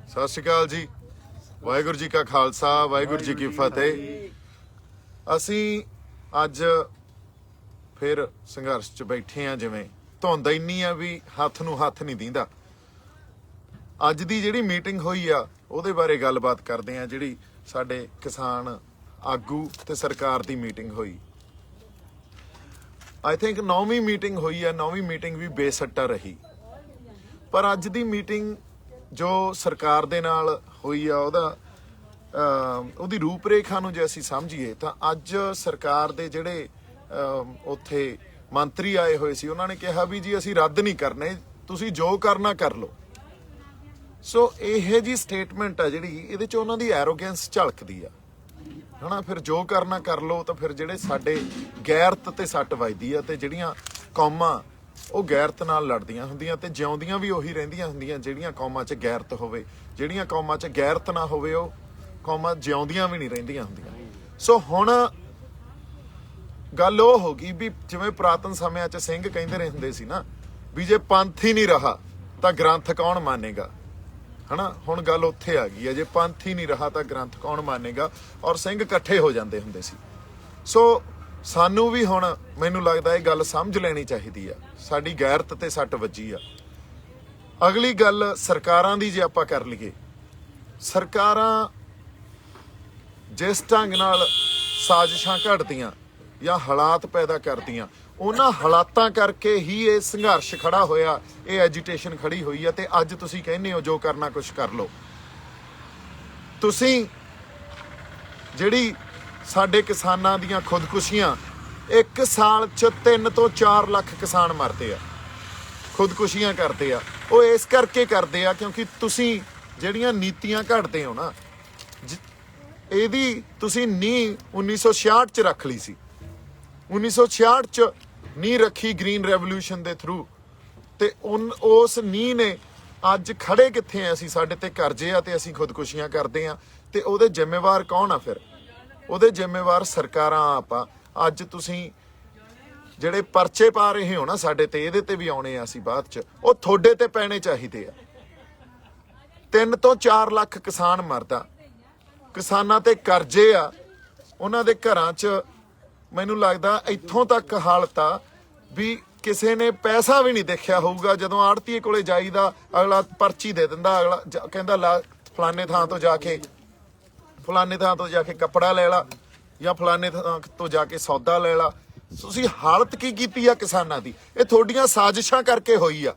ਸਤਿ ਸ਼੍ਰੀ ਅਕਾਲ ਜੀ। ਵਾਹਿਗੁਰੂ ਜੀ ਕਾ ਖਾਲਸਾ, ਵਾਹਿਗੁਰੂ ਜੀ ਕੀ ਫਤਿਹ। ਅਸੀਂ ਅੱਜ ਫਿਰ ਸੰਘਰਸ਼ 'ਚ ਬੈਠੇ ਆ। ਜਿਵੇਂ ਧੁੰਦ ਇੰਨੀ ਆ ਵੀ ਹੱਥ ਨੂੰ ਹੱਥ ਨਹੀਂ ਦੀਂਦਾ। ਅੱਜ ਦੀ ਜਿਹੜੀ ਮੀਟਿੰਗ ਹੋਈ ਆ ਉਹਦੇ ਬਾਰੇ ਗੱਲਬਾਤ ਕਰਦੇ ਆ। ਜਿਹੜੀ ਸਾਡੇ ਕਿਸਾਨ ਆਗੂ ਤੇ ਸਰਕਾਰ ਦੀ ਮੀਟਿੰਗ ਹੋਈ, ਆਈ ਥਿੰਕ 9ਵੀਂ ਮੀਟਿੰਗ ਹੋਈ ਆ। 9ਵੀਂ ਮੀਟਿੰਗ ਵੀ ਬੇਸੱਟਾ ਰਹੀ, ਪਰ ਅੱਜ ਦੀ ਮੀਟਿੰਗ ਜੋ ਸਰਕਾਰ ਦੇ ਨਾਲ ਹੋਈ ਆ ਉਹਦੀ ਰੂਪਰੇਖਾ ਨੂੰ ਜੇ ਅਸੀਂ ਸਮਝੀਏ ਤਾਂ ਅੱਜ ਸਰਕਾਰ ਦੇ ਜਿਹੜੇ ਉੱਥੇ ਮੰਤਰੀ ਆਏ ਹੋਏ ਸੀ ਉਹਨਾਂ ਨੇ ਕਿਹਾ ਵੀ ਜੀ ਅਸੀਂ ਰੱਦ ਨਹੀਂ ਕਰਨੇ, ਤੁਸੀਂ ਜੋ ਕਰਨਾ ਕਰ ਲਓ। ਸੋ ਇਹ ਜੀ ਸਟੇਟਮੈਂਟ ਆ ਜਿਹੜੀ ਇਹਦੇ 'ਚ ਉਹਨਾਂ ਦੀ ਐਰੋਗੈਂਸ ਝਲਕਦੀ ਆ, ਹਨਾ। ਫਿਰ ਜੋ ਕਰਨਾ ਕਰ ਲਓ ਤਾਂ ਫਿਰ ਜਿਹੜੇ ਸਾਡੇ ਗੈਰਤ ਤੇ ਸੱਟ ਵੱਜਦੀ ਆ ਤੇ ਜਿਹੜੀਆਂ ਕੌਮਾਂ ਉਹ ਗੈਰਤ ਨਾਲ ਲੜਦੀਆਂ ਹੁੰਦੀਆਂ ਤੇ ਜਿਉਂਦੀਆਂ ਵੀ ਉਹੀ ਰਹਿੰਦੀਆਂ ਹੁੰਦੀਆਂ ਜਿਹੜੀਆਂ ਕੌਮਾਂ 'ਚ ਗੈਰਤ ਹੋਵੇ। ਜਿਹੜੀਆਂ ਕੌਮਾਂ 'ਚ ਗੈਰਤ ਨਾ ਹੋਵੇ ਉਹ ਕੌਮਾਂ ਜਿਉਂਦੀਆਂ ਵੀ ਨਹੀਂ ਰਹਿੰਦੀਆਂ ਹੁੰਦੀਆਂ। ਸੋ ਹੁਣ ਗੱਲ ਉਹ ਹੋ ਗਈ ਵੀ ਜਿਵੇਂ ਪੁਰਾਤਨ ਸਮਿਆਂ 'ਚ ਸਿੰਘ ਕਹਿੰਦੇ ਰਹੇ ਹੁੰਦੇ ਸੀ ਨਾ ਵੀ ਜੇ ਪੰਥ ਹੀ ਨਹੀਂ ਰਹਾ ਤਾਂ ਗ੍ਰੰਥ ਕੌਣ ਮੰਨੇਗਾ, ਹਨਾ। ਹੁਣ ਗੱਲ ਉੱਥੇ ਆ ਗਈ ਹੈ, ਜੇ ਪੰਥ ਹੀ ਨਹੀਂ ਰਹਾ ਤਾਂ ਗ੍ਰੰਥ ਕੌਣ ਮੰਨੇਗਾ, ਔਰ ਸਿੰਘ ਇਕੱਠੇ ਹੋ ਜਾਂਦੇ ਹੁੰਦੇ ਸੀ। ਸੋ ਸਾਨੂੰ ਵੀ ਹੁਣ ਮੈਨੂੰ ਲੱਗਦਾ ਇਹ ਗੱਲ ਸਮਝ ਲੈਣੀ ਚਾਹੀਦੀ ਆ, ਸਾਡੀ ਗੈਰਤ ਤੇ ਸੱਟ ਵੱਜੀ ਆ। ਅਗਲੀ ਗੱਲ ਸਰਕਾਰਾਂ ਦੀ ਜੇ ਆਪਾਂ ਕਰ ਲਈਏ, ਸਰਕਾਰਾਂ ਜਿਸ ਢੰਗ ਨਾਲ ਸਾਜ਼ਿਸ਼ਾਂ ਘੜਦੀਆਂ ਜਾਂ ਹਾਲਾਤ ਪੈਦਾ ਕਰਦੀਆਂ, ਉਹਨਾਂ ਹਾਲਾਤਾਂ ਕਰਕੇ ਹੀ ਇਹ ਸੰਘਰਸ਼ ਖੜਾ ਹੋਇਆ, ਇਹ ਐਜੀਟੇਸ਼ਨ ਖੜੀ ਹੋਈ ਆ। ਤੇ ਅੱਜ ਤੁਸੀਂ ਕਹਿੰਦੇ ਹੋ ਜੋ ਕਰਨਾ ਕੁਛ ਕਰ ਲਓ। ਤੁਸੀਂ ਜਿਹੜੀ ਸਾਡੇ ਕਿਸਾਨਾਂ ਦੀਆਂ ਖੁਦਕੁਸ਼ੀਆਂ, ਇੱਕ ਸਾਲ 'ਚ 3 ਤੋਂ 4 ਲੱਖ ਕਿਸਾਨ ਮਰਦੇ ਆ, ਖੁਦਕੁਸ਼ੀਆਂ ਕਰਦੇ ਆ। ਉਹ ਇਸ ਕਰਕੇ ਕਰਦੇ ਆ ਕਿਉਂਕਿ ਤੁਸੀਂ ਜਿਹੜੀਆਂ ਨੀਤੀਆਂ ਘੜਦੇ ਹੋ ਨਾ, ਇਹਦੀ ਤੁਸੀਂ ਨੀਂਹ 1966 'ਚ ਰੱਖ ਲਈ ਸੀ। 1966 'ਚ ਨੀਂਹ ਰੱਖੀ ਗ੍ਰੀਨ ਰੈਵੋਲੂਸ਼ਨ ਦੇ ਥਰੂ, ਤੇ ਉਸ ਨੀਂਹ ਨੇ ਅੱਜ ਖੜੇ ਕਿੱਥੇ ਆ ਅਸੀਂ? ਸਾਡੇ ਤੇ ਕਰਜ਼ੇ ਆ ਤੇ ਅਸੀਂ ਖੁਦਕੁਸ਼ੀਆਂ ਕਰਦੇ ਆ। ਤੇ ਉਹਦੇ ਜ਼ਿੰਮੇਵਾਰ ਕੌਣ ਆ? ਫਿਰ ਉਹਦੇ ਜ਼ਿੰਮੇਵਾਰ ਸਰਕਾਰਾਂ ਆਪਾਂ। ਅੱਜ ਤੁਸੀਂ ਜਿਹੜੇ ਪਰਚੇ ਪਾ ਰਹੇ ਹੋ ਨਾ ਸਾਡੇ ਤੇ, ਇਹਦੇ ਤੇ ਵੀ ਆਉਣੇ ਆ ਅਸੀਂ ਬਾਅਦ 'ਚ, ਉਹ ਤੁਹਾਡੇ ਤੇ ਪੈਣੇ ਚਾਹੀਦੇ ਆ। 3 ਤੋਂ 4 ਲੱਖ ਕਿਸਾਨ ਮਰਦਾ, ਕਿਸਾਨਾਂ ਤੇ ਕਰਜ਼ੇ ਆ, ਉਹਨਾਂ ਦੇ ਘਰਾਂ 'ਚ ਮੈਨੂੰ ਲੱਗਦਾ ਇੱਥੋਂ ਤੱਕ ਹਾਲਤ ਆ ਵੀ ਕਿਸੇ ਨੇ ਪੈਸਾ ਵੀ ਨਹੀਂ ਦੇਖਿਆ ਹੋਊਗਾ। ਜਦੋਂ ਆੜਤੀਏ ਕੋਲੇ ਜਾਈਦਾ, ਅਗਲਾ ਪਰਚੀ ਦੇ ਦਿੰਦਾ, ਅਗਲਾ ਕਹਿੰਦਾ ਫਲਾਨੇ ਥਾਂ ਤੋਂ ਜਾ ਕੇ ਕੱਪੜਾ ਲੈ ਲਾ ਜਾਂ ਫਲਾਨੇ ਥਾਂ ਤੋਂ ਜਾ ਕੇ ਸੌਦਾ ਲੈ ਲਾ। ਤੁਸੀਂ ਹਾਲਤ ਕੀ ਕੀਤੀ ਆ ਕਿਸਾਨਾਂ ਦੀ? ਇਹ ਤੁਹਾਡੀਆਂ ਸਾਜ਼ਿਸ਼ਾਂ ਕਰਕੇ ਹੋਈ ਆ।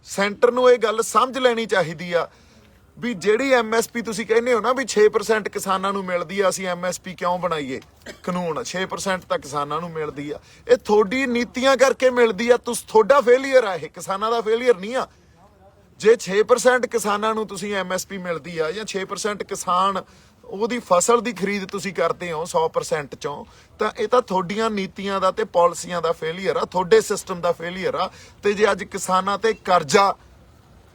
ਸੈਂਟਰ ਨੂੰ ਇਹ ਗੱਲ ਸਮਝ ਲੈਣੀ ਚਾਹੀਦੀ ਆ ਵੀ ਜਿਹੜੀ MSP ਤੁਸੀਂ ਕਹਿੰਦੇ ਹੋ ਨਾ ਵੀ 6% ਕਿਸਾਨਾਂ ਨੂੰ ਮਿਲਦੀ ਆ, ਅਸੀਂ MSP ਕਿਉਂ ਬਣਾਈਏ? ਕਾਨੂੰਨ 6% ਤਾਂ ਕਿਸਾਨਾਂ ਨੂੰ ਮਿਲਦੀ ਆ, ਇਹ ਤੁਹਾਡੀ ਨੀਤੀਆਂ ਕਰਕੇ ਮਿਲਦੀ ਆ। ਤੁਹਾਡਾ ਫੇਲੀਅਰ ਆ, ਇਹ ਕਿਸਾਨਾਂ ਦਾ ਫੇਲੀਅਰ ਨਹੀਂ ਆ। ਜੇ 6% ਕਿਸਾਨਾਂ ਨੂੰ ਤੁਸੀਂ MSP ਮਿਲਦੀ ਆ ਜਾਂ 6% ਕਿਸਾਨ ਉਹਦੀ ਫਸਲ ਦੀ ਖਰੀਦ ਤੁਸੀਂ ਕਰਦੇ ਹੋ 100% ਚੋਂ, ਤਾਂ ਇਹ ਤਾਂ ਤੁਹਾਡੀਆਂ ਨੀਤੀਆਂ ਦਾ ਤੇ ਪਾਲਿਸੀਆਂ ਦਾ ਫੇਲੀਅਰ ਆ, ਤੁਹਾਡੇ ਸਿਸਟਮ ਦਾ ਫੇਲੀਅਰ ਆ। ਤੇ ਜੇ ਅੱਜ ਕਿਸਾਨਾਂ ਤੇ ਕਰਜ਼ਾ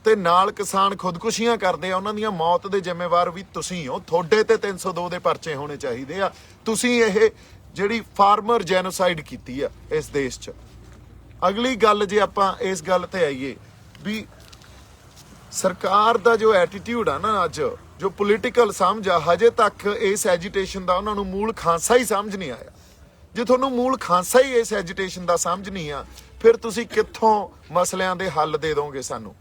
ਤੇ ਨਾਲ ਕਿਸਾਨ ਖੁਦਕੁਸ਼ੀਆਂ ਕਰਦੇ ਆ, ਉਹਨਾਂ ਦੀਆਂ ਮੌਤ ਦੇ ਜ਼ਿੰਮੇਵਾਰ ਵੀ ਤੁਸੀਂ ਹੋ। ਤੁਹਾਡੇ ਤੇ 302 ਦੇ ਪਰਚੇ ਹੋਣੇ ਚਾਹੀਦੇ ਆ। ਤੁਸੀਂ ਇਹ ਜਿਹੜੀ ਫਾਰਮਰ ਜੈਨੋਸਾਈਡ ਕੀਤੀ ਆ ਇਸ ਦੇਸ਼ 'ਚ। ਅਗਲੀ ਗੱਲ ਜੇ ਆਪਾਂ ਇਸ ਗੱਲ ਤੇ ਆਈਏ ਵੀ ਸਰਕਾਰ ਦਾ ਜੋ ਐਟੀਟਿਊਡ ਆ ਨਾ, ਅੱਜ ਜੋ ਪੋਲੀਟੀਕਲ ਸਮਝ ਆ, ਹਜੇ ਤੱਕ ਇਸ ਐਜੀਟੇਸ਼ਨ ਦਾ ਉਹਨਾਂ ਨੂੰ ਮੂਲ ਖਾਂਸਾ ਹੀ ਸਮਝ ਨਹੀਂ ਆਇਆ। ਜੇ ਤੁਹਾਨੂੰ ਮੂਲ ਖਾਂਸਾ ਹੀ ਇਸ ਐਜੀਟੇਸ਼ਨ ਦਾ ਸਮਝ ਨਹੀਂ ਆ, ਫਿਰ ਤੁਸੀਂ ਕਿੱਥੋਂ ਮਸਲਿਆਂ ਦੇ ਹੱਲ ਦੇ ਦੋਗੇ ਸਾਨੂੰ?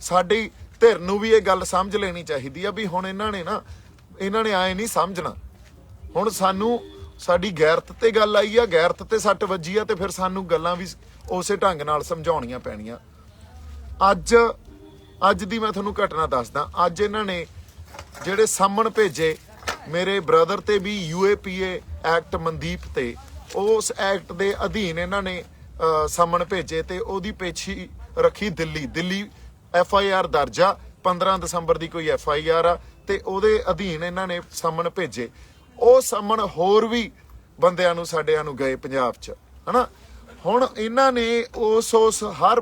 ਸਾਡੀ ਧਿਰ ਨੂੰ ਵੀ ਇਹ ਗੱਲ ਸਮਝ ਲੈਣੀ ਚਾਹੀਦੀ ਆ ਵੀ ਹੁਣ ਇਹਨਾਂ ਨੇ ਆਏ ਨਹੀਂ ਸਮਝਣਾ। ਹੁਣ ਸਾਨੂੰ ਸਾਡੀ ਗੈਰਤ ਤੇ ਗੱਲ ਆਈ ਆ, ਗੈਰਤ ਤੇ ਸੱਟ ਵੱਜੀ ਆ, ਤੇ ਫਿਰ ਸਾਨੂੰ ਗੱਲਾਂ ਵੀ ਉਸੇ ਢੰਗ ਨਾਲ ਸਮਝਾਉਣੀਆਂ ਪੈਣੀਆਂ। ਅੱਜ ਦੀ ਮੈਂ ਤੁਹਾਨੂੰ ਘਟਨਾ ਦੱਸਦਾ। ਅੱਜ ਇਹਨਾਂ ਨੇ ਜਿਹੜੇ ਸਾਹਮਣ ਭੇਜੇ ਮੇਰੇ ਬ੍ਰਦਰ ਤੇ ਵੀ UAPA ਐਕਟ ਮਨਦੀਪ ਤੇ, ਉਸ ਐਕਟ ਦੇ ਅਧੀਨ ਇਹਨਾਂ ਨੇ ਸਾਹਮਣ ਭੇਜੇ ਤੇ ਉਹਦੀ ਪੇਸ਼ੀ ਰੱਖੀ ਦਿੱਲੀ FIR ਦਰਜ ਆ। 15 ਦਸੰਬਰ ਦੀ ਕੋਈ FIR ਆ ਤੇ ਉਹਦੇ ਅਧੀਨ ਇਹਨਾਂ ਨੇ ਸਾਹਮਣ ਭੇਜੇ। ਉਹ ਸਾਹਮਣ ਹੋਰ ਵੀ ਬੰਦਿਆਂ ਨੂੰ ਸਾਡਿਆਂ ਨੂੰ ਗਏ ਪੰਜਾਬ 'ਚ, ਹਨਾ। ਹੁਣ ਇਹਨਾਂ ਨੇ ਉਸ ਹਰ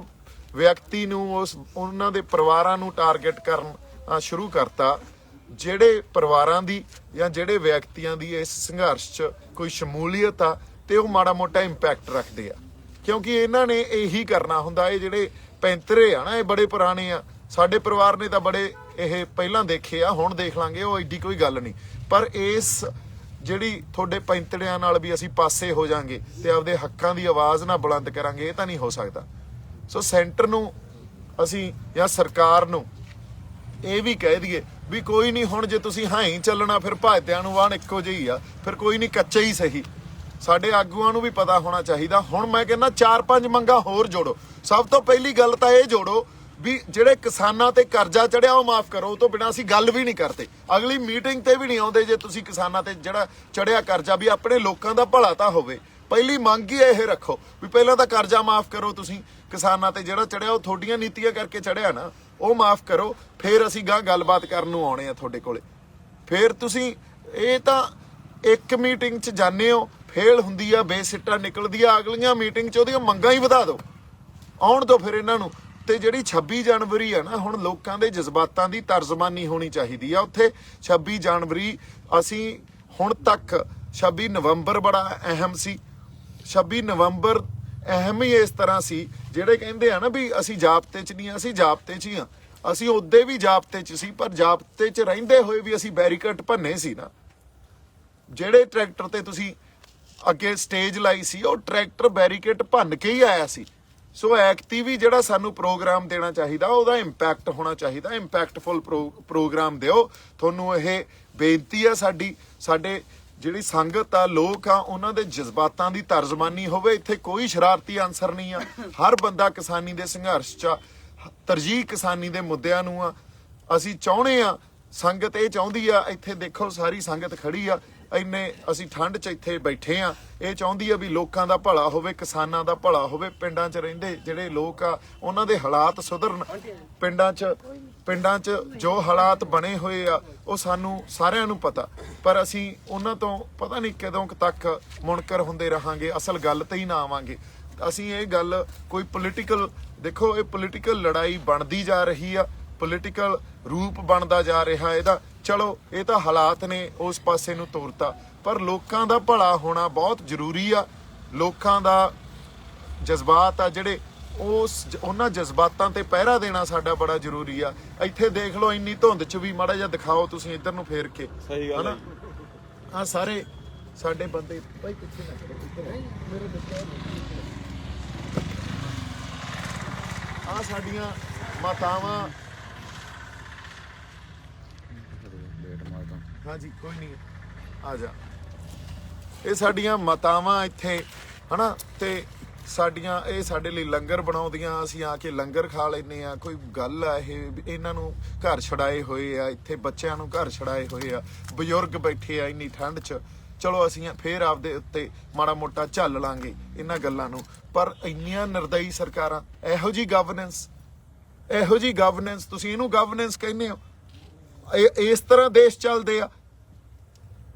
ਵਿਅਕਤੀ ਨੂੰ, ਉਹਨਾਂ ਦੇ ਪਰਿਵਾਰਾਂ ਨੂੰ ਟਾਰਗੇਟ ਕਰਨਾ ਸ਼ੁਰੂ ਕਰਤਾ, ਜਿਹੜੇ ਪਰਿਵਾਰਾਂ ਦੀ ਜਾਂ ਜਿਹੜੇ ਵਿਅਕਤੀਆਂ ਦੀ ਇਸ ਸੰਘਰਸ਼ 'ਚ ਕੋਈ ਸ਼ਮੂਲੀਅਤ ਆ ਤੇ ਉਹ ਮਾੜਾ ਮੋਟਾ ਇੰਪੈਕਟ ਰੱਖਦੇ ਆ। ਕਿਉਂਕਿ ਇਹਨਾਂ ਨੇ ਇਹੀ ਕਰਨਾ ਹੁੰਦਾ। ਇਹ ਜਿਹੜੇ ਪੈਂਤਰੇ ਆ ਨਾ, ਇਹ ਬੜੇ ਪੁਰਾਣੇ ਆ, ਸਾਡੇ ਪਰਿਵਾਰ ਨੇ ਤਾਂ ਬੜੇ ਇਹ ਪਹਿਲਾਂ ਦੇਖੇ ਆ, ਹੁਣ ਦੇਖ ਲਾਂਗੇ, ਉਹ ਐਡੀ ਕੋਈ ਗੱਲ ਨਹੀਂ। ਪਰ ਇਸ ਜਿਹੜੀ ਤੁਹਾਡੇ ਪੈਂਤੜਿਆਂ ਨਾਲ ਵੀ ਅਸੀਂ ਪਾਸੇ ਹੋ ਜਾਾਂਗੇ ਤੇ ਆਪਦੇ ਹੱਕਾਂ ਦੀ ਆਵਾਜ਼ ਨਾ ਬੁਲੰਦ ਕਰਾਂਗੇ, ਇਹ ਤਾਂ ਨਹੀਂ ਹੋ ਸਕਦਾ। ਸੋ ਸੈਂਟਰ ਨੂੰ ਅਸੀਂ ਜਾਂ ਸਰਕਾਰ ਨੂੰ ਇਹ ਵੀ ਕਹਿ ਦਈਏ ਵੀ ਕੋਈ ਨਹੀਂ, ਹੁਣ ਜੇ ਤੁਸੀਂ ਹਾਂ ਹੀ ਚੱਲਣਾ ਫਿਰ ਭਾਜਦਿਆਂ ਨੂੰ ਵਾਹਣ ਇੱਕੋ ਜਿਹੀ ਆ, ਫਿਰ ਕੋਈ ਨਹੀਂ, ਕੱਚੇ ਹੀ ਸਹੀ। ਸਾਡੇ ਆਗੂਆਂ ਨੂੰ ਵੀ ਪਤਾ ਹੋਣਾ ਚਾਹੀਦਾ। ਹੁਣ ਮੈਂ ਕਹਿੰਦਾ 4-5 ਮੰਗਾਂ ਹੋਰ ਜੋੜੋ। ਸਭ ਤੋਂ ਪਹਿਲੀ ਗੱਲ ਤਾਂ ਇਹ ਜੋੜੋ ਵੀ ਜਿਹੜੇ ਕਿਸਾਨਾਂ ਤੇ ਕਰਜ਼ਾ ਚੜਿਆ ਉਹ ਮਾਫ ਕਰੋ। ਉਹ ਤੋਂ ਬਿਨਾਂ ਅਸੀਂ ਗੱਲ ਵੀ ਨਹੀਂ ਕਰਦੇ, ਅਗਲੀ ਮੀਟਿੰਗ ਤੇ ਵੀ ਨਹੀਂ ਆਉਂਦੇ ਜੇ ਤੁਸੀਂ ਕਿਸਾਨਾਂ ਤੇ ਜਿਹੜਾ ਚੜਿਆ ਕਰਜ਼ਾ, ਵੀ ਆਪਣੇ ਲੋਕਾਂ ਦਾ ਭਲਾ ਤਾਂ ਹੋਵੇ। ਪਹਿਲੀ ਮੰਗ ਹੀ ਇਹ ਰੱਖੋ ਵੀ ਪਹਿਲਾਂ ਤਾਂ ਕਰਜ਼ਾ ਮਾਫ ਕਰੋ ਤੁਸੀਂ ਕਿਸਾਨਾਂ ਤੇ ਜਿਹੜਾ ਚੜਿਆ, ਉਹ ਤੁਹਾਡੀਆਂ ਨੀਤੀਆਂ ਕਰਕੇ ਚੜਿਆ ਨਾ, ਉਹ ਮਾਫ ਕਰੋ। ਫਿਰ ਅਸੀਂ ਗਾਂ ਗੱਲਬਾਤ ਕਰਨ ਨੂੰ ਆਉਣੇ ਆ ਤੁਹਾਡੇ ਕੋਲੇ। ਫਿਰ ਤੁਸੀਂ ਇਹ ਤਾਂ ਇੱਕ ਮੀਟਿੰਗ 'ਚ ਜਾਂਦੇ ਹੋ, ਫੇਲ ਹੁੰਦੀ ਆ, ਬੇਸਿੱਟਾ ਨਿਕਲਦੀ ਆ, ਅਗਲੀਆਂ ਮੀਟਿੰਗ 'ਚ ਉਹਦੀਆਂ ਮੰਗਾਂ ਹੀ ਵਧਾ ਦਿਓ, ਆਉਣ ਦਿਓ ਫਿਰ ਇਹਨਾਂ ਨੂੰ। ਤੇ ਜਿਹੜੀ 26 ਜਨਵਰੀ ਆ ਨਾ, ਹੁਣ ਲੋਕਾਂ ਦੇ ਜਜ਼ਬਾਤਾਂ ਦੀ ਤਰਜਮਾਨੀ ਹੋਣੀ ਚਾਹੀਦੀ ਆ ਉੱਥੇ। 26 ਜਨਵਰੀ ਅਸੀਂ ਹੁਣ ਤੱਕ 26 ਨਵੰਬਰ ਬੜਾ ਅਹਿਮ ਸੀ। 26 ਨਵੰਬਰ ਅਹਿਮ ਹੀ ਇਸ ਤਰ੍ਹਾਂ ਸੀ, ਜਿਹੜੇ ਕਹਿੰਦੇ ਆ ਨਾ ਵੀ ਅਸੀਂ ਜਾਬਤੇ 'ਚ ਨਹੀਂ, ਅਸੀਂ ਜਾਬਤੇ 'ਚ ਹੀ ਆ। ਅਸੀਂ ਉਦੋਂ ਵੀ ਜਾਬਤੇ 'ਚ ਸੀ, ਪਰ ਜਾਬਤੇ 'ਚ ਰਹਿੰਦੇ ਹੋਏ ਵੀ ਅਸੀਂ ਬੈਰੀਕੇਡ ਭੰਨੇ ਸੀ ਨਾ। ਜਿਹੜੇ ਟਰੈਕਟਰ ਤੇ ਤੁਸੀਂ ਅੱਗੇ ਸਟੇਜ ਲਾਈ ਸੀ, ਉਹ ਟਰੈਕਟਰ ਬੈਰੀਕੇਡ ਭੰਨ ਕੇ ਹੀ ਆਇਆ ਸੀ। ਸੋ ਐਕਟੀ ਵੀ ਜਿਹੜਾ ਸਾਨੂੰ ਪ੍ਰੋਗਰਾਮ ਦੇਣਾ ਚਾਹੀਦਾ, ਉਹਦਾ ਇੰਪੈਕਟ ਹੋਣਾ ਚਾਹੀਦਾ। ਇੰਪੈਕਟਫੁਲ ਪ੍ਰੋਗਰਾਮ ਦਿਓ। ਤੁਹਾਨੂੰ ਇਹ ਬੇਨਤੀ ਆ ਸਾਡੀ, ਸਾਡੇ ਜਿਹੜੀ ਸੰਗਤ ਆ, ਲੋਕ ਆ, ਉਹਨਾਂ ਦੇ ਜਜ਼ਬਾਤਾਂ ਦੀ ਤਰਜਮਾਨੀ ਹੋਵੇ। ਇੱਥੇ ਕੋਈ ਸ਼ਰਾਰਤੀ ਅਨਸਰ ਨਹੀਂ ਆ। ਹਰ ਬੰਦਾ ਕਿਸਾਨੀ ਦੇ ਸੰਘਰਸ਼ 'ਚ, ਤਰਜੀਹ ਕਿਸਾਨੀ ਦੇ ਮੁੱਦਿਆਂ ਨੂੰ ਆ। ਅਸੀਂ ਚਾਹੁੰਦੇ ਆ, ਸੰਗਤ ਇਹ ਚਾਹੁੰਦੀ ਆ। ਇੱਥੇ ਦੇਖੋ ਸਾਰੀ ਸੰਗਤ ਖੜੀ ਆ, ਇੰਨੇ ਅਸੀਂ ਠੰਡ 'ਚ ਇੱਥੇ ਬੈਠੇ ਆ। ਇਹ ਚਾਹੁੰਦੀ ਆ ਵੀ ਲੋਕਾਂ ਦਾ ਭਲਾ ਹੋਵੇ, ਕਿਸਾਨਾਂ ਦਾ ਭਲਾ ਹੋਵੇ। ਪਿੰਡਾਂ 'ਚ ਰਹਿੰਦੇ ਜਿਹੜੇ ਲੋਕ ਆ, ਉਹਨਾਂ ਦੇ ਹਾਲਾਤ ਸੁਧਰਨ। ਪਿੰਡਾਂ 'ਚ ਜੋ ਹਾਲਾਤ ਬਣੇ ਹੋਏ ਆ, ਉਹ ਸਾਨੂੰ ਸਾਰਿਆਂ ਨੂੰ ਪਤਾ, ਪਰ ਅਸੀਂ ਉਹਨਾਂ ਤੋਂ ਪਤਾ ਨਹੀਂ ਕਦੋਂ ਤੱਕ ਮੁਨਕਰ ਹੁੰਦੇ ਰਹਾਂਗੇ, ਅਸਲ ਗੱਲ ਤੇ ਹੀ ਨਾ ਆਵਾਂਗੇ। ਅਸੀਂ ਇਹ ਗੱਲ ਕੋਈ ਪੋਲੀਟੀਕਲ, ਦੇਖੋ ਇਹ ਪੋਲੀਟੀਕਲ ਲੜਾਈ ਬਣਦੀ ਜਾ ਰਹੀ ਆ, ਪੋਲੀਟੀਕਲ ਰੂਪ ਬਣਦਾ ਜਾ ਰਿਹਾ ਇਹਦਾ। ਚਲੋ ਇਹ ਤਾਂ ਹਾਲਾਤ ਨੇ ਉਸ ਪਾਸੇ ਨੂੰ ਤੋਰਤਾ, ਪਰ ਲੋਕਾਂ ਦਾ ਭਲਾ ਹੋਣਾ ਬਹੁਤ ਜ਼ਰੂਰੀ ਆ। ਲੋਕਾਂ ਦਾ ਜਜ਼ਬਾਤ ਆ ਜਿਹੜੇ, ਉਹਨਾਂ ਜਜ਼ਬਾਤਾਂ ਤੇ ਪਹਿਰਾ ਦੇਣਾ ਸਾਡਾ ਬੜਾ ਜ਼ਰੂਰੀ ਆ। ਇੱਥੇ ਦੇਖ ਲਓ ਇੰਨੀ ਧੁੰਦ 'ਚ ਵੀ, ਮਾੜਾ ਜਿਹਾ ਦਿਖਾਓ ਤੁਸੀਂ ਇੱਧਰ ਨੂੰ ਫੇਰ ਕੇ, ਸਹੀ ਗੱਲ ਹੈ। ਆ ਸਾਰੇ ਸਾਡੇ ਬੰਦੇ ਭਾਈ ਪਿੱਛੇ ਨਾ ਕਰੋ, ਇੱਧਰ ਮੇਰੇ ਬੱਚੇ ਆ ਸਾਡੀਆਂ ਮਾਤਾਵਾਂ। ਹਾਂਜੀ ਕੋਈ ਨਹੀਂ, ਆ ਜਾ। ਇਹ ਸਾਡੀਆਂ ਮਾਤਾਵਾਂ ਇੱਥੇ ਹਨਾ, ਤੇ ਸਾਡੀਆਂ ਇਹ ਸਾਡੇ ਲਈ ਲੰਗਰ ਬਣਾਉਂਦੀਆਂ। ਅਸੀਂ ਆ ਕੇ ਲੰਗਰ ਖਾ ਲੈਂਦੇ ਆ। ਕੋਈ ਗੱਲ ਆ ਇਹ, ਇਹਨਾਂ ਨੂੰ ਘਰ ਛੜਾਏ ਹੋਏ ਆ, ਇੱਥੇ ਬੱਚਿਆਂ ਨੂੰ ਘਰ ਛੜਾਏ ਹੋਏ ਆ, ਬਜ਼ੁਰਗ ਬੈਠੇ ਆ ਇੰਨੀ ਠੰਡ 'ਚ। ਚਲੋ ਅਸੀਂ ਫੇਰ ਆਪਦੇ ਉੱਤੇ ਮਾੜਾ ਮੋਟਾ ਝੱਲ ਲਾਂਗੇ ਇਹਨਾਂ ਗੱਲਾਂ ਨੂੰ, ਪਰ ਇੰਨੀਆਂ ਨਿਰਦਈ ਸਰਕਾਰਾਂ, ਇਹੋ ਜੀ ਗਵਰਨੈਂਸ, ਤੁਸੀਂ ਇਹਨੂੰ ਗਵਰਨੈਂਸ ਕਹਿੰਦੇ ਹੋ? ਇਸ ਤਰ੍ਹਾਂ ਦੇਸ਼ ਚੱਲਦੇ ਆ।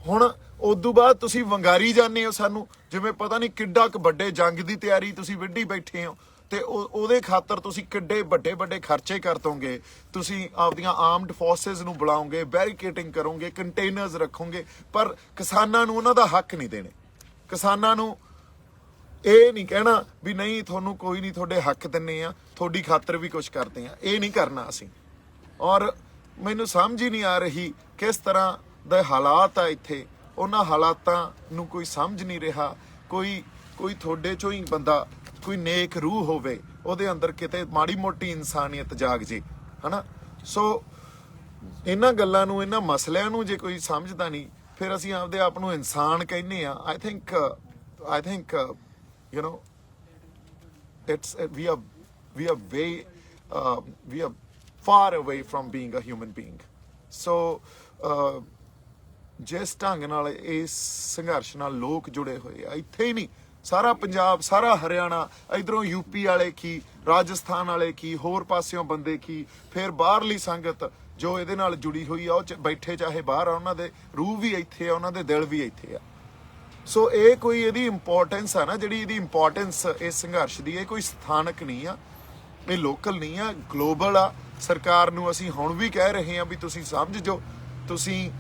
ਹੁਣ ਉਦੋਂ ਬਾਅਦ ਤੁਸੀਂ ਵੰਗਾਰੀ ਜਾਂਦੇ ਹੋ ਸਾਨੂੰ, ਜਿਵੇਂ ਪਤਾ ਨਹੀਂ ਕਿੱਡਾ ਕੁ ਵੱਡੇ ਜੰਗ ਦੀ ਤਿਆਰੀ ਤੁਸੀਂ ਵਿੱਢੀ ਬੈਠੇ ਹੋ, ਤੇ ਉਹਦੇ ਖਾਤਰ ਤੁਸੀਂ ਕਿੱਡੇ ਵੱਡੇ ਖਰਚੇ ਕਰ ਦੋਗੇ। ਤੁਸੀਂ ਆਪਦੀਆਂ ਆਰਮਡ ਫੋਰਸਿਸ ਨੂੰ ਬੁਲਾਓਗੇ, ਬੈਰੀਕੇਟਿੰਗ ਕਰੋਗੇ, ਕੰਟੇਨਰਸ ਰੱਖੋਗੇ, ਪਰ ਕਿਸਾਨਾਂ ਨੂੰ ਉਹਨਾਂ ਦਾ ਹੱਕ ਨਹੀਂ ਦੇਣੇ। ਕਿਸਾਨਾਂ ਨੂੰ ਇਹ ਨਹੀਂ ਕਹਿਣਾ ਵੀ ਨਹੀਂ ਤੁਹਾਨੂੰ ਕੋਈ ਨਹੀਂ, ਤੁਹਾਡੇ ਹੱਕ ਦਿੰਨੇ ਆ, ਤੁਹਾਡੀ ਖਾਤਰ ਵੀ ਕੁਝ ਕਰਦੇ ਆ। ਇਹ ਨਹੀਂ ਕਰਨਾ ਅਸੀਂ। ਔਰ ਮੈਨੂੰ ਸਮਝ ਹੀ ਨਹੀਂ ਆ ਰਹੀ ਕਿਸ ਤਰ੍ਹਾਂ ਦੇ ਹਾਲਾਤ ਆ ਇੱਥੇ। ਉਹਨਾਂ ਹਾਲਾਤਾਂ ਨੂੰ ਕੋਈ ਸਮਝ ਨਹੀਂ ਰਿਹਾ। ਕੋਈ ਤੁਹਾਡੇ ਚੋਂ ਹੀ ਬੰਦਾ, ਕੋਈ ਨੇਕ ਰੂਹ ਹੋਵੇ, ਉਹਦੇ ਅੰਦਰ ਕਿਤੇ ਮਾੜੀ ਮੋਟੀ ਇਨਸਾਨੀਅਤ ਜਾਗ ਜੇ, ਹਨਾ। ਸੋ ਇਹਨਾਂ ਗੱਲਾਂ ਨੂੰ, ਇਹਨਾਂ ਮਸਲਿਆਂ ਨੂੰ ਜੇ ਕੋਈ ਸਮਝਦਾ ਨਹੀਂ, ਫਿਰ ਅਸੀਂ ਆਪਦੇ ਆਪ ਨੂੰ ਇਨਸਾਨ ਕਹਿੰਦੇ ਆ। I think you know, we are far away from being a human being. So ਜਿਸ ਢੰਗ ਨਾਲ ਇਸ ਸੰਘਰਸ਼ ਨਾਲ ਲੋਕ ਜੁੜੇ ਹੋਏ ਆ, ਇੱਥੇ ਹੀ ਨਹੀਂ, ਸਾਰਾ ਪੰਜਾਬ, ਸਾਰਾ ਹਰਿਆਣਾ, ਇਧਰੋਂ ਯੂਪੀ ਵਾਲੇ ਕੀ, ਰਾਜਸਥਾਨ ਵਾਲੇ ਕੀ, ਹੋਰ ਪਾਸਿਓਂ ਬੰਦੇ ਕੀ, ਫਿਰ ਬਾਹਰਲੀ ਸੰਗਤ ਜੋ ਇਹਦੇ ਨਾਲ ਜੁੜੀ ਹੋਈ ਆ, ਉਹ ਬੈਠੇ ਚਾਹੇ ਬਾਹਰ ਆ, ਉਹਨਾਂ ਦੇ ਰੂਹ ਵੀ ਇੱਥੇ ਆ, ਉਹਨਾਂ ਦੇ ਦਿਲ ਵੀ ਇੱਥੇ ਆ। ਸੋ ਇਹ ਕੋਈ ਇਹਦੀ ਇੰਪੋਰਟੈਂਸ ਆ ਨਾ, ਜਿਹੜੀ ਇਹਦੀ ਇੰਪੋਰਟੈਂਸ ਇਸ ਸੰਘਰਸ਼ ਦੀ, ਇਹ ਕੋਈ ਸਥਾਨਕ ਨਹੀਂ ਆ, ਇਹ ਲੋਕਲ ਨਹੀਂ ਆ, ਗਲੋਬਲ ਆ। ਸਰਕਾਰ ਨੂੰ ਅਸੀਂ ਹੁਣ ਵੀ ਕਹਿ ਰਹੇ ਹਾਂ ਵੀ ਤੁਸੀਂ ਸਮਝ ਜਾਓ, ਤੁਸੀਂ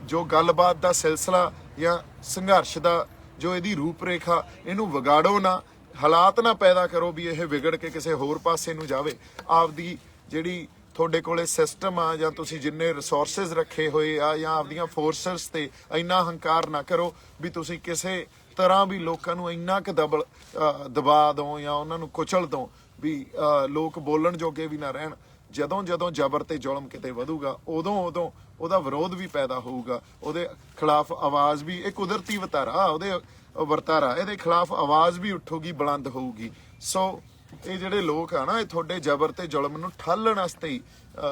ਜੋ ਗੱਲਬਾਤ ਦਾ ਸਿਲਸਿਲਾ ਜਾਂ ਸੰਘਰਸ਼ ਦਾ ਜੋ ਇਹਦੀ ਰੂਪਰੇਖਾ, ਇਹਨੂੰ ਵਿਗਾੜੋ ਨਾ, ਹਾਲਾਤ ਨਾ ਪੈਦਾ ਕਰੋ ਵੀ ਇਹ ਵਿਗੜ ਕੇ ਕਿਸੇ ਹੋਰ ਪਾਸੇ ਨੂੰ ਜਾਵੇ। ਆਪਦੀ ਜਿਹੜੀ ਤੁਹਾਡੇ ਕੋਲੇ ਸਿਸਟਮ ਆ ਜਾਂ ਤੁਸੀਂ ਜਿੰਨੇ ਰਿਸੋਰਸਿਸ ਰੱਖੇ ਹੋਏ ਆ ਜਾਂ ਆਪਦੀਆਂ ਫੋਰਸਸ ਤੇ ਇੰਨਾ ਹੰਕਾਰ ਨਾ ਕਰੋ ਵੀ ਤੁਸੀਂ ਕਿਸੇ ਤਰ੍ਹਾਂ ਵੀ ਲੋਕਾਂ ਨੂੰ ਇੰਨਾ ਕੁ ਦਬਾ ਦਿਓ ਜਾਂ ਉਹਨਾਂ ਨੂੰ ਕੁਚਲ ਦਿਓ ਵੀ ਲੋਕ ਬੋਲਣ ਜੋਗੇ ਵੀ ਨਾ ਰਹਿਣ। ਜਦੋਂ ਜਦੋਂ ਜ਼ਬਰ ਤੇ ਜ਼ੁਲਮ ਕਿਤੇ ਵਧੂਗਾ ਉਦੋਂ ਉਦੋਂ ਉਹਦਾ ਵਿਰੋਧ ਵੀ ਪੈਦਾ ਹੋਊਗਾ, ਉਹਦੇ ਖਿਲਾਫ ਆਵਾਜ਼ ਵੀ, ਇਹ ਕੁਦਰਤੀ ਵਰਤਾਰਾ ਇਹਦੇ ਖਿਲਾਫ ਆਵਾਜ਼ ਵੀ ਉੱਠੂਗੀ, ਬੁਲੰਦ ਹੋਊਗੀ। ਸੋ ਇਹ ਜਿਹੜੇ ਲੋਕ ਆ ਨਾ, ਇਹ ਤੁਹਾਡੇ ਜ਼ਬਰ ਤੇ ਜ਼ੁਲਮ ਨੂੰ ਠਾਲਣ ਵਾਸਤੇ ਹੀ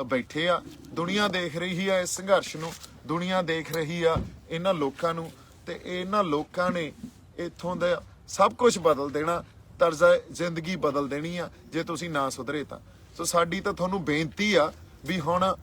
ਬੈਠੇ ਆ। ਦੁਨੀਆ ਦੇਖ ਰਹੀ ਆ ਇਸ ਸੰਘਰਸ਼ ਨੂੰ, ਦੁਨੀਆ ਦੇਖ ਰਹੀ ਆ ਇਹਨਾਂ ਲੋਕਾਂ ਨੂੰ, ਤੇ ਇਹਨਾਂ ਲੋਕਾਂ ਨੇ ਇੱਥੋਂ ਦਾ ਸਭ ਕੁਝ ਬਦਲ ਦੇਣਾ, ਤਰਜ਼ਾ ਜ਼ਿੰਦਗੀ ਬਦਲ ਦੇਣੀ ਆ ਜੇ ਤੁਸੀਂ ਨਾ ਸੁਧਰੇ ਤਾਂ। ਸੋ ਸਾਡੀ ਤਾਂ ਤੁਹਾਨੂੰ ਬੇਨਤੀ ਆ ਵੀ ਹੁਣ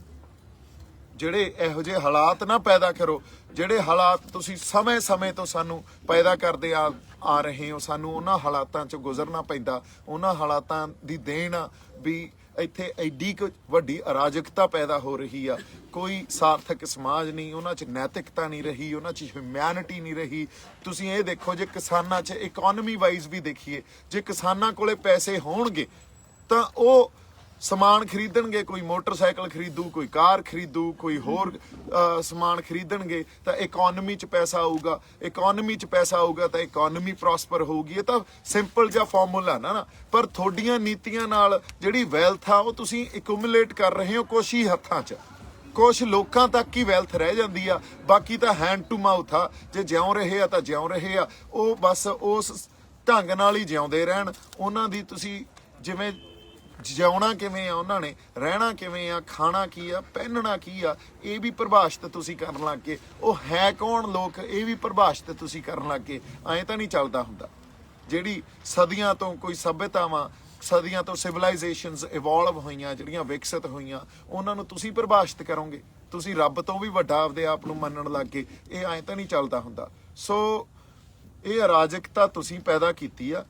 ਜਿਹੜੇ ਇਹੋ ਜਿਹੇ ਹਾਲਾਤ ਨਾ ਪੈਦਾ ਕਰੋ, ਜਿਹੜੇ ਹਾਲਾਤ ਤੁਸੀਂ ਸਮੇਂ ਤੋਂ ਸਾਨੂੰ ਪੈਦਾ ਕਰਦੇ ਆ ਰਹੇ ਹੋ, ਸਾਨੂੰ ਉਹਨਾਂ ਹਾਲਾਤਾਂ 'ਚੋਂ ਗੁਜ਼ਰਨਾ ਪੈਂਦਾ। ਉਹਨਾਂ ਹਾਲਾਤਾਂ ਦੀ ਦੇਣ ਆ ਵੀ ਇੱਥੇ ਐਡੀ ਕੁ ਵੱਡੀ ਅਰਾਜਕਤਾ ਪੈਦਾ ਹੋ ਰਹੀ ਆ, ਕੋਈ ਸਾਰਥਕ ਸਮਾਜ ਨਹੀਂ, ਉਹਨਾਂ 'ਚ ਨੈਤਿਕਤਾ ਨਹੀਂ ਰਹੀ, ਉਹਨਾਂ 'ਚ ਹਿਊਮੈਨਿਟੀ ਨਹੀਂ ਰਹੀ। ਤੁਸੀਂ ਇਹ ਦੇਖੋ, ਜੇ ਕਿਸਾਨਾਂ 'ਚ ਇਕਨੋਮੀ ਵਾਈਜ਼ ਵੀ ਦੇਖੀਏ, ਜੇ ਕਿਸਾਨਾਂ ਕੋਲੇ ਪੈਸੇ ਹੋਣਗੇ ਤਾਂ ਉਹ ਸਮਾਨ ਖਰੀਦਣਗੇ, ਕੋਈ ਮੋਟਰਸਾਈਕਲ ਖਰੀਦੂ, ਕੋਈ ਕਾਰ ਖਰੀਦੂ, ਕੋਈ ਹੋਰ ਸਮਾਨ ਖਰੀਦਣਗੇ ਤਾਂ ਇਕਨੋਮੀ 'ਚ ਪੈਸਾ ਆਊਗਾ। ਇਕਨੋਮੀ 'ਚ ਪੈਸਾ ਆਊਗਾ ਤਾਂ ਇਕਨੋਮੀ ਪ੍ਰੋਸਪਰ ਹੋਊਗੀ। ਇਹ ਤਾਂ ਸਿੰਪਲ ਜਿਹਾ ਫਾਰਮੂਲਾ ਨਾ, ਪਰ ਤੁਹਾਡੀਆਂ ਨੀਤੀਆਂ ਨਾਲ ਜਿਹੜੀ ਵੈਲਥ ਆ ਉਹ ਤੁਸੀਂ ਐਕੂਮੂਲੇਟ ਕਰ ਰਹੇ ਹੋ ਕੁਛ ਹੀ ਹੱਥਾਂ 'ਚ, ਕੁਛ ਲੋਕਾਂ ਤੱਕ ਹੀ ਵੈਲਥ ਰਹਿ ਜਾਂਦੀ ਆ, ਬਾਕੀ ਤਾਂ ਹੈਂਡ ਟੂ ਮਾਊਥ ਆ। ਜੇ ਜਿਉਂ ਰਹੇ ਆ ਤਾਂ ਜਿਉਂ ਰਹੇ ਆ, ਉਹ ਬਸ ਉਸ ਢੰਗ ਨਾਲ ਹੀ ਜਿਉਂਦੇ ਰਹਿਣ। ਉਹਨਾਂ ਦੀ ਤੁਸੀਂ ਜਿਵੇਂ ਜਿਉਣਾ ਕਿਵੇਂ ਆ, ਉਹਨਾਂ ਨੇ ਰਹਿਣਾ ਕਿਵੇਂ ਆ, ਖਾਣਾ ਕੀ ਆ, ਪਹਿਨਣਾ ਕੀ ਆ, ਇਹ ਵੀ ਪਰਿਭਾਸ਼ਿਤ ਤੁਸੀਂ ਕਰਨ ਲੱਗ ਗਏ। ਉਹ ਹੈ ਕੌਣ ਲੋਕ, ਇਹ ਵੀ ਪਰਿਭਾਸ਼ਿਤ ਤੁਸੀਂ ਕਰਨ ਲੱਗ ਗਏ। ਐਂ ਤਾਂ ਨਹੀਂ ਚੱਲਦਾ ਹੁੰਦਾ। ਜਿਹੜੀ ਸਦੀਆਂ ਤੋਂ ਕੋਈ ਸੱਭਿਅਤਾਵਾਂ, ਸਦੀਆਂ ਤੋਂ ਸਿਵਲਾਈਜੇਸ਼ਨਸ ਇਵੋਲਵ ਹੋਈਆਂ, ਜਿਹੜੀਆਂ ਵਿਕਸਿਤ ਹੋਈਆਂ, ਉਹਨਾਂ ਨੂੰ ਤੁਸੀਂ ਪਰਿਭਾਸ਼ਿਤ ਕਰੋਗੇ। ਤੁਸੀਂ ਰੱਬ ਤੋਂ ਵੀ ਵੱਡਾ ਆਪਦੇ ਆਪ ਨੂੰ ਮੰਨਣ ਲੱਗ ਗਏ। ਇਹ ਐਂ ਤਾਂ ਨਹੀਂ ਚੱਲਦਾ ਹੁੰਦਾ। ਸੋ ਇਹ ਅਰਾਜਕਤਾ ਤੁਸੀਂ ਪੈਦਾ ਕੀਤੀ ਆ,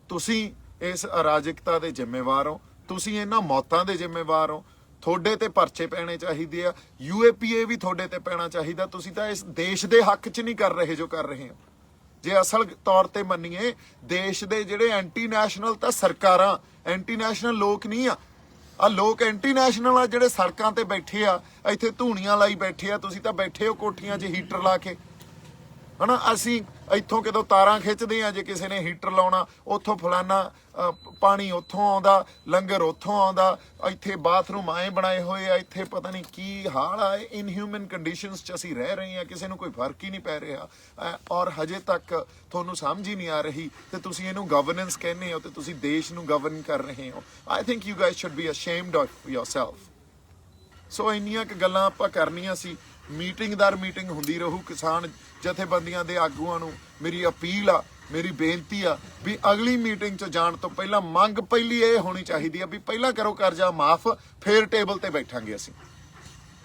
ਤੁਸੀਂ ਇਸ ਅਰਾਜਕਤਾ ਦੇ ਜ਼ਿੰਮੇਵਾਰ ਹੋ, ਤੁਸੀਂ ਇਹਨਾਂ ਮੌਤਾਂ ਦੇ ਜ਼ਿੰਮੇਵਾਰ ਹੋ। ਤੁਹਾਡੇ ਤੇ ਪਰਚੇ ਪੈਣੇ ਚਾਹੀਦੇ ਆ, UAPA ਵੀ ਤੁਹਾਡੇ ਤੇ ਪੈਣਾ ਚਾਹੀਦਾ। ਤੁਸੀਂ ਤਾਂ ਇਸ ਦੇਸ਼ ਦੇ ਹੱਕ 'ਚ ਨਹੀਂ ਕਰ ਰਹੇ ਜੋ ਕਰ ਰਹੇ ਹੋ। ਜੇ ਅਸਲ ਤੌਰ ਤੇ ਮੰਨੀਏ, ਦੇਸ਼ ਦੇ ਜਿਹੜੇ ਐਂਟੀ ਨੈਸ਼ਨਲ ਤਾਂ ਸਰਕਾਰਾਂ, ਐਂਟੀ ਨੈਸ਼ਨਲ ਲੋਕ ਨਹੀਂ ਆ ਲੋਕ ਐਂਟੀ ਨੈਸ਼ਨਲ ਆ ਜਿਹੜੇ ਸੜਕਾਂ ਤੇ ਬੈਠੇ ਆ, ਇੱਥੇ ਧੂਣੀਆਂ ਲਾਈ ਬੈਠੇ ਆ। ਤੁਸੀਂ ਤਾਂ ਬੈਠੇ ਹੋ ਕੋਠੀਆਂ 'ਚ ਹੀਟਰ ਲਾ ਕੇ, ਹਨਾ। ਅਸੀਂ ਇੱਥੋਂ ਕਿਤੋਂ ਤਾਰਾਂ ਖਿੱਚਦੇ ਆ, ਜੇ ਕਿਸੇ ਨੇ ਹੀਟਰ ਲਾਉਣਾ, ਉੱਥੋਂ ਫਲਾਨਾ ਪਾਣੀ ਉੱਥੋਂ ਆਉਂਦਾ, ਲੰਗਰ ਉੱਥੋਂ ਆਉਂਦਾ, ਇੱਥੇ ਬਾਥਰੂਮ ਆਏ ਬਣਾਏ ਹੋਏ ਆ, ਇੱਥੇ ਪਤਾ ਨਹੀਂ ਕੀ ਹਾਲ ਆ। ਇਨਹਿਊਮਨ ਕੰਡੀਸ਼ਨਸ 'ਚ ਅਸੀਂ ਰਹਿ ਰਹੇ ਹਾਂ, ਕਿਸੇ ਨੂੰ ਕੋਈ ਫਰਕ ਹੀ ਨਹੀਂ ਪੈ ਰਿਹਾ, ਔਰ ਹਜੇ ਤੱਕ ਤੁਹਾਨੂੰ ਸਮਝ ਹੀ ਨਹੀਂ ਆ ਰਹੀ ਤੇ ਤੁਸੀਂ ਇਹਨੂੰ ਗਵਰਨੈਂਸ ਕਹਿੰਦੇ ਹੋ ਤੇ ਤੁਸੀਂ ਦੇਸ਼ ਨੂੰ ਗਵਰਨ ਕਰ ਰਹੇ ਹੋ। I think you guys should be ashamed of yourself. So ਇੰਨੀਆਂ ਕੁ ਗੱਲਾਂ ਆਪਾਂ ਕਰਨੀਆਂ ਸੀ। ਮੀਟਿੰਗ ਦਰ ਮੀਟਿੰਗ ਹੁੰਦੀ ਰਹੂ। ਕਿਸਾਨ ਜਥੇਬੰਦੀਆਂ ਦੇ ਆਗੂਆਂ ਨੂੰ ਮੇਰੀ ਅਪੀਲ ਆ, ਮੇਰੀ ਬੇਨਤੀ ਆ ਵੀ ਅਗਲੀ ਮੀਟਿੰਗ 'ਚ ਜਾਣ ਤੋਂ ਪਹਿਲਾਂ ਮੰਗ ਪਹਿਲੀ ਇਹ ਹੋਣੀ ਚਾਹੀਦੀ ਆ ਵੀ ਪਹਿਲਾਂ ਕਰੋ ਕਰਜ਼ਾ ਮਾਫ, ਫੇਰ ਟੇਬਲ ਤੇ ਬੈਠਾਂਗੇ ਅਸੀਂ।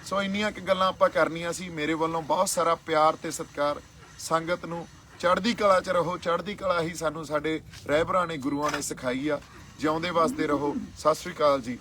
ਸੋ ਇੰਨੀਆਂ ਕੁ ਗੱਲਾਂ ਆਪਾਂ ਕਰਨੀਆਂ ਸੀ। ਮੇਰੇ ਵੱਲੋਂ ਬਹੁਤ ਸਾਰਾ ਪਿਆਰ ਤੇ ਸਤਿਕਾਰ। ਸੰਗਤ ਨੂੰ ਚੜ੍ਹਦੀ ਕਲਾ 'ਚ ਰਹੋ। ਚੜ੍ਹਦੀ ਕਲਾ ਹੀ ਸਾਨੂੰ ਸਾਡੇ ਰਹਿਬਰਾਂ ਨੇ, ਗੁਰੂਆਂ ਨੇ ਸਿਖਾਈ ਆ। ਜਿਉਂਦੇ ਵਸਦੇ ਰਹੋ। ਸਤਿ ਸ੍ਰੀ ਅਕਾਲ ਜੀ।